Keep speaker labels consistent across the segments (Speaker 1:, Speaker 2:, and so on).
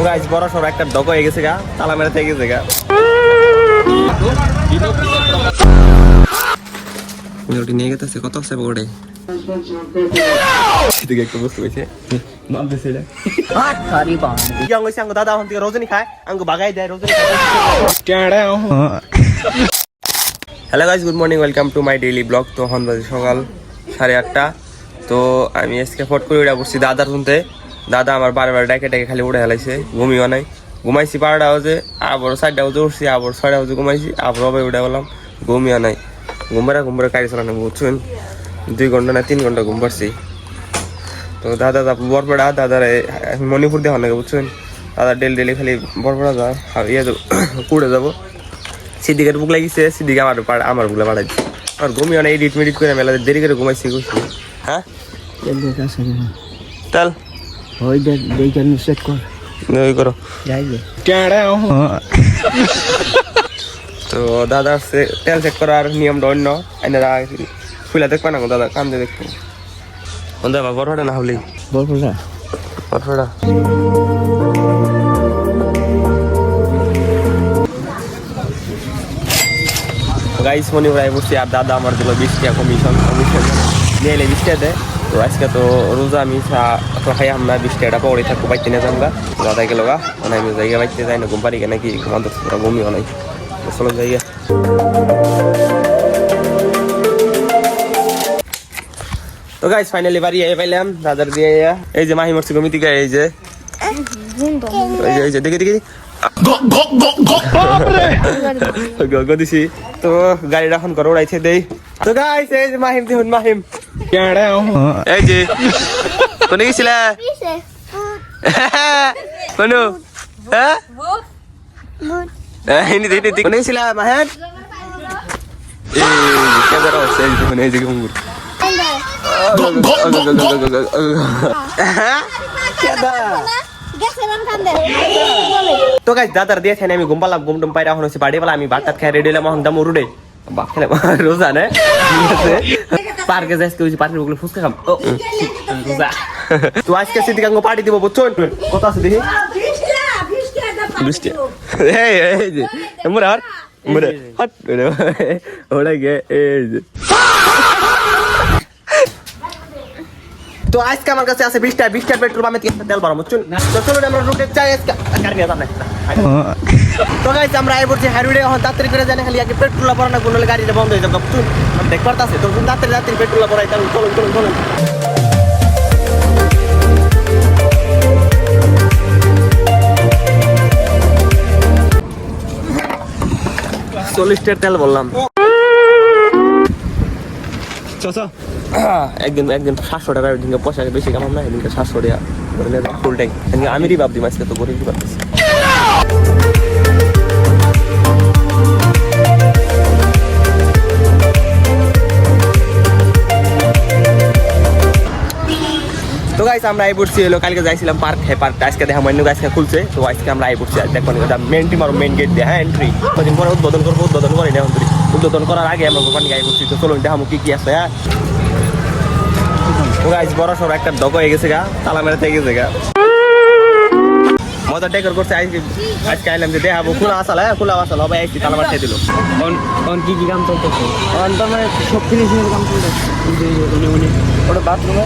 Speaker 1: Guys বড় সর একটা ডগ হয়ে গেছে গা, তালা মেরে থেকে গেছে গা। ওটি নিয়ে গেছে কত আছে বড়ে এদিকে একটু বস্তু হয়েছে নামতেছে এটা হাত খারি বান কি আঙ্গো সঙ্গ দাদা হন থেকে রজনী খায় আঙ্গো বাগাই দেয় রজনী খায়। Hello guys, good morning, welcome to my daily blog. তো হন বাজে সকাল 8:30। তো আমি আজকে ফট করে উঠে বসছি দাদার শুনতে। দাদা আমার বারবার ডাকে ডাকে খালি উঠে হেলাইছে, ঘুমিও নাই। ঘুমাইছি 12টা বাজে, আবার 4টা বাজে উঠছি, আবার 6টা বাজে ঘুমাইছি, আবার আবার উঠে বললাম ঘুমিও নাই। ঘুমরা গাড়ি চালানো বুঝছেন, 2 ঘন্টা না 3 ঘন্টা ঘুম পাচ্ছি। তো দাদা বরপড়া দাদার মণিপুর দেওয়া নাকি বুঝছেন, দাদা ডেলি খালি বরপড়া যায় ইয়ে কুড়ে যাবো। সিদ্দিকের বুক লাগিয়েছে, সিদ্দিকে আমার বুকলা পাঠাই দিচ্ছে। আর ঘুমিও না, এডিট মেডিট করে মেলা দেরি করে ঘুমাইছি বুঝছি। হ্যাঁ চল ওই চেক কর ওই করো তো দাদা তেল চেক করার নিয়মটা অন্য আইনারা ফুলা দেখবা না দাদা কান্দে দেখবো বরফাটা না হলেই বরফাটা গাইস মনে প্রায় বসছি। আর দাদা আমার দিল 20 টাকা কমিশন নিয়ে এলে 20 টাকা দেয়। তো আজকে তো রোজা আমি খাই আমরা 20 টাকাটা পরে থাকবো বাইতে নিয়ে যাবো গা। দাদা গেল গা মানে আমি জায়গা বাইতে যাই না, ঘুম পারি নাকি ঘুমাতে ঘুমিও নাই। চলো জায়গা তো গাইস ফাইনালি বাড়ি পাইলাম দাদার দিয়ে। এই যে মাহি মরছি গমিতি গায়ে, এই যে দেখি দিছি। তো গাড়িটা এখন করে উড়াইছে দেই। তো গাইস এই যে মাহিম দেখুন, মাহিম এই যে কোনে গেছিলা কোন হ্যাঁ কোনে গেছিলা মাহের এই যে তো গাইস দাদার দিয়েছেন আমি ঘুম পালাম, ঘুম টুম পাইরা এখন হচ্ছে বাড়ি পালা। আমি ভাত খাই রেডি হলাম, এখন দাম উড়ে বাপ খেলে রোজা না পার্কে যাই পার্কের ওগুলো ফুচকা খাম রোজা। তো আজকে সিদ্দিক আঙ্গ পার্টি দিব বুঝছো, কত আছে দেখি 20 টাকা এই যে মোরা হট ওড়ে গে এই যে। তো আজকে আমার কাছে আছে 20 টাকা পেট্রোল পাম্পে তেল ভরা বুঝছেন। তো চলো আমরা রুটে যাই আজকে গাড়ি নিয়ে যাবো। তো গাইস আমরা এই বলছি হাইরোডে এখন তাড়াতাড়ি করে জানি খালি আগে পেট্রোল ভরা না কোন গাড়িটা বন্ধ হয়ে যাবে বুঝছেন। আমি দেখ পারতাছি তো তাড়াতাড়ি পেট্রোল ভরাই তাহলে চলুন। $40 তেল বললাম একদিন 700 টাকা পয়সা বেশি কামাম না, এদিনকে 700 টাকা ফুল ট্যাঙ্ক। আমি ভাব দিই আজকে তো গরিব পারতেছি। তো গাইস আমরা এই পড়ছি হলো কালকে যাইছিলাম পার্কটা আজকে দেখা মান্য আজকে খুলছে। তো আজকে আমরা এই পড়ছি দেখুন মেন গেট দিয়ে হ্যাঁ এন্ট্রি কদিন পরে উদ্বোধন করি না উদ্বোধন করার আগে আমরা ওখানে গাই করছি। তো চলুন দেখামো কি আছে। হ্যাঁ তো গাইস বড় সর একটা ডগ হয়ে গেছে গা, তালা মেরে থেকে গেছে গা। মজা ডেকর করছে আজকে আইলাম যে দেখাবো খোলা আসাল হবে আইসি তালা মারতে দিল। কি কাম চলতেছে মানে সব ফিনিশিংয়ের কাম চলতেছে ওটা বাথরুমে।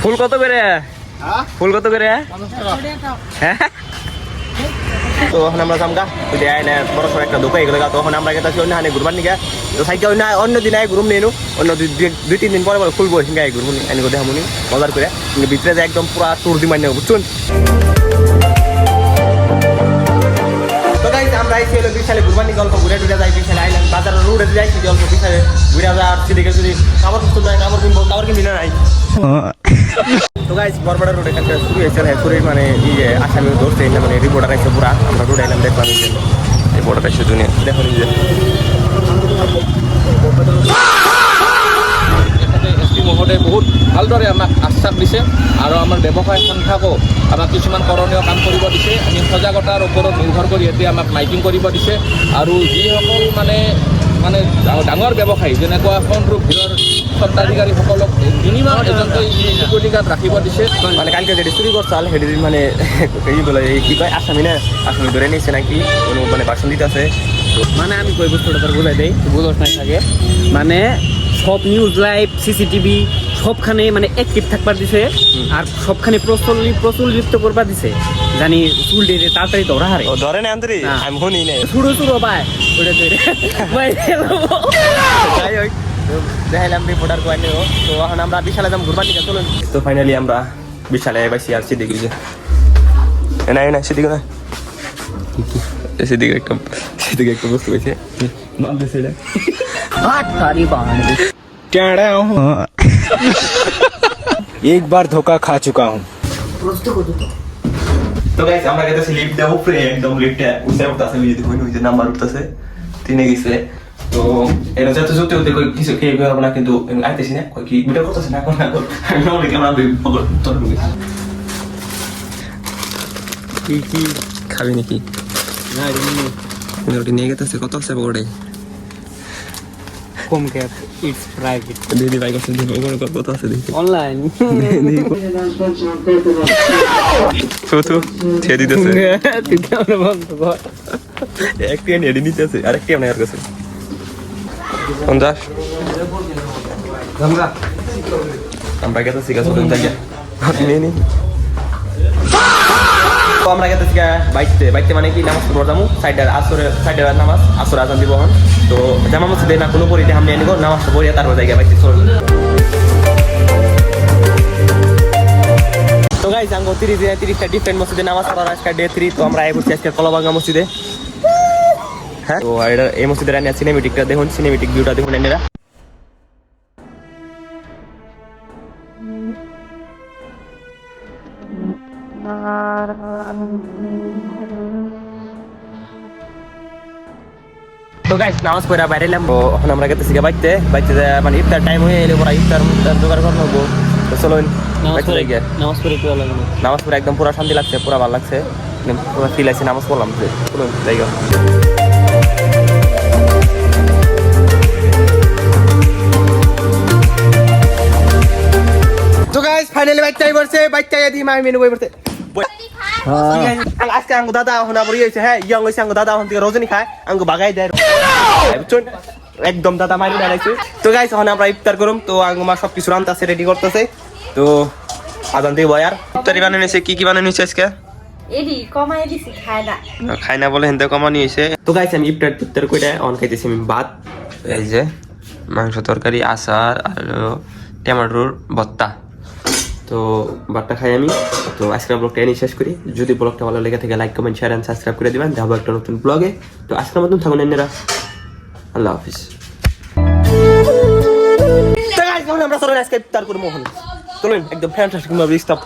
Speaker 1: ফুল কত করে হ্যাঁ। তো এখন আমরা জামগা বড় সড় একটা দোকান গেল তখন আমরা গেছি অন্য হানে ঘুরবার নিকে। তো সাইকেল অন্য দিন আয় ঘুরুম নিয়ে অন্য 2-3 দিন পরে খুলবো সিঙ্গে আয় ঘুরবো এনে দেখামুনি মজার করে ভিতরে যায় একদম পুরা টুর দি মান্য বুঝছুন। তো গাইস আমরা আইছি হলো বিশালে ঘুরবার নিকে অল্প ঘুরে যাই বিশালে আইলাম বাজারের রোডে যাইছি অল্প বিশালে ঘুরে যাওয়ার সেদিকে যদি কাপড় কিনবি না নাই। তো গাইস বরবড়া রোড এখান থেকে শুরু হয়েছে হ্যাঁ মানে আসামি ধরছে মানে রিপোর্টার আছে পুরা। আমরা রোড আইলাম দেখলাম রিপোর্টার এসে দুনিয়া দেখো নিজে এসপি মহোদয় বহুত ভালদৰে আমাক আশ্বাস দিছে আৰু আমাৰ ব্যৱসায় সংস্থাকো আমাক কিছুমান কৰণীয় কাম কৰিব দিছে। আমি সজাগতাৰ ওপৰত নিৰ্ভৰ কৰি এতিয়া আমাক মাইকিং কৰিব দিছে আৰু যিসকল মানে
Speaker 2: মানে ডাঙৰ ব্যৱসায়ী যেনেকুৱা সন্দ্ৰূপ ভিৰৰ স্বত্বাধিকাৰীসকলক মিনিমাম এজনকৈ চিকিউৰিটি গাৰ্ড ৰাখিব দিছে।
Speaker 1: মানে কালকে যেটি চুরি করছাল সেটি মানে এই বলে কি কয় আসামি না আসামি ধরে নিয়েছে নাকি কোনো মানে ভাষণ দিতে আছে।
Speaker 3: মানে আমি কই বস্তুটা তার বুঝাই দেই বুঝোস নাই থাকে মানে সব নিউজ লাইভ সিসিটিভি সবখানে মানে অ্যাক্টিভ থাকবার দিছে আর সবখানে প্রচলিত করবার দিছে জানি চুল ডেরে তাড়াতাড়ি ধরা হারে
Speaker 1: ও ধরে না আন্তরি
Speaker 3: না।
Speaker 1: আমি শুনি নাই।
Speaker 3: ছুড়ো ছুড়ো পায় ওটা ধরে
Speaker 1: যাই হোক দেখাইলাম রিপোর্টার কোয়াইনেও। তো এখন আমরা বিশালে যাম ঘুরবার দিকে চলুন। তো ফাইনালি আমরা বিশালে বাইছি আর সিদ্দিকি যে না সিদ্দিক না সিদ্দিক একটা বস্তু পেয়েছে নাম দিয়েছে এটা
Speaker 3: হাত সারি বাহান
Speaker 4: टेढ़ा हूँ एक बार धोखा खा चुका हूँ।
Speaker 1: তো গাইস আমরা গেতেছি লিফট দেবো উপরে একদম লিফটে উঠে উঠতেছে ওই যে দেখুন ওই যে নাম্বার উঠতেছে তিনে গেছে। তো এটা যত যত হতে কই কিছু খেয়ে বেরোবো না কিন্তু আইতেছি না কই কি ভিডিও করতেছে না কোন না আমি নলে ক্যামেরা তোর ঢুকেছি।
Speaker 3: কি
Speaker 1: খাবি নাকি
Speaker 3: না
Speaker 1: ওটি নিয়ে গেতেছে কত আছে বোর্ডে
Speaker 3: কম ক্যাপ ইটস প্রাইভেট
Speaker 1: দিদি ভাই করছে দিদি ওখানে কত আছে দেখি
Speaker 3: অনলাইন
Speaker 1: ফুতু ছেড়ে দিতেছে
Speaker 3: তুই কেমন বন্ধ কর
Speaker 1: একটি এডি নিতেছে আরেকটি আপনার কাছে 50
Speaker 3: গঙ্গা
Speaker 1: আমরা গেতেছি গাছ চলুন যাই নিয়ে নি। তো আমরা গেতেছি বাইতে মানে কি নামাজ পড়বো যাবো সাইডের নামাজ আসর আজান দিব হন। তো জামা মসজিদে না কোনো পরিতে আমি নিব নামাজটা পড়িয়া তারপর জায়গায় বাইতে চলুন। তো গাইস আঙ্গো 30টা ডিফারেন্ট মসজিদে নামাজ পড়ার আজকে ডে 3। তো আমরা আই বলছি আজকে কলাবাঙ্গা মসজিদে। হ্যাঁ তো এটা এই মসজিদের আনিয়া সিনেমেটিকটা দেখুন সিনেমেটিক ভিউটা দেখুন এনারা। তো গাইস নামাজ পড়া বাইরে এলাম। তো এখন আমরা গেতেছি বাইতে মানে ইফতার টাইম হয়ে এলে পরে ইফতার জোগাড় করতে হবে। তো চলুন
Speaker 3: নামাজ পড়ে তো লাগে
Speaker 1: নামাজ পড়ে একদম পুরো শান্তি লাগছে পুরো ভালো লাগছে পুরো ফিল আছে নামাজ পড়লাম চলুন জায়গা। তো গাইস ফাইনালি বাইতে পড়ছে বাইতে আইয়া দিই আমি মেনু বই পড়তে আজকে আঙ্গু দাদা এখন আবার হয়েছে হ্যাঁ ইয়ং হয়েছে আঙ্গু দাদা এখন থেকে রজনী খায় আঙ্গু বাগাই দেয় বুঝছেন একদম দাদা মারি দাঁড়াইছে। তো গাইস এখন আমরা ইফতার করুম। তো আঙ্গু মা সবকিছু রান্তাছে রেডি করতেছে। তো আদান দিব আর ইফতারি বানানিছে কি বানানিছে আজকে
Speaker 5: এডি কমাই দিছি
Speaker 1: খাই না বলে হিন্দে কমানি হয়েছে। তো গাইস আমি ইফতার কইটা অন খাইতেছি আমি ভাত এই যে মাংস তরকারি আচার আর টমেটোর ভর্তা। তো ভাতটা খাই আমি। তো আজকের ব্লগটা এনে শেষ করি। যদি ব্লগটা ভালো লেগে থাকে like comment share and subscribe করে দিবেন। যাবো একটা নতুন ব্লগে। তো আজকের মতন থাকুন এনারা আল্লাহ হাফিজ। তো গাইস আমরা সবাই আজকে ইফতার করব মোহন চলুন একদম ফ্যান্টাস্টিক ভাবে ইফতার